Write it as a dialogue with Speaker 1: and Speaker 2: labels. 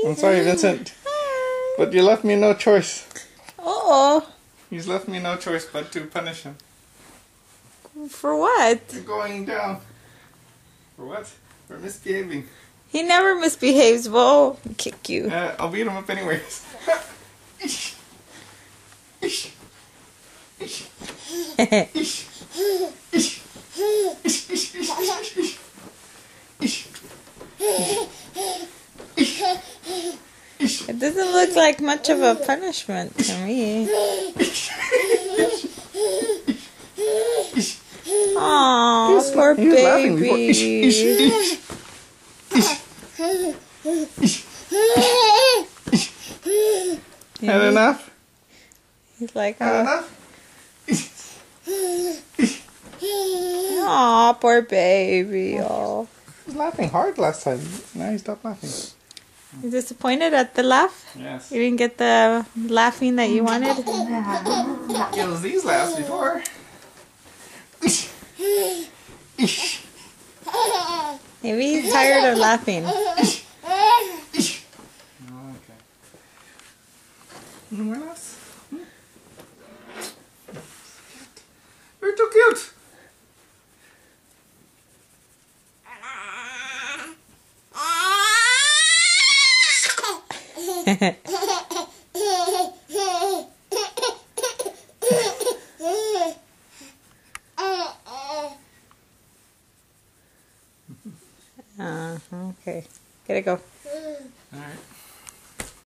Speaker 1: I'm sorry, Vincent. But you left me no choice.
Speaker 2: Oh.
Speaker 1: He's left me no choice but to punish him.
Speaker 2: For what?
Speaker 1: You're going down. For what? For misbehaving.
Speaker 2: He never misbehaves. Well, I'll kick you.
Speaker 1: I'll beat him up anyways.
Speaker 2: It doesn't look like much of a punishment to me. Aw, poor baby.
Speaker 1: Had enough?
Speaker 2: He's like,
Speaker 1: Had enough?
Speaker 2: aw, poor baby. Oh.
Speaker 1: He was laughing hard last time. Now he stopped laughing.
Speaker 2: You disappointed at the laugh?
Speaker 1: Yes.
Speaker 2: You didn't get the laughing that you wanted?
Speaker 1: It was these laughs before.
Speaker 2: Maybe he's tired of laughing.
Speaker 1: Okay. No more laughs? You're too cute.
Speaker 2: Okay. Gotta go.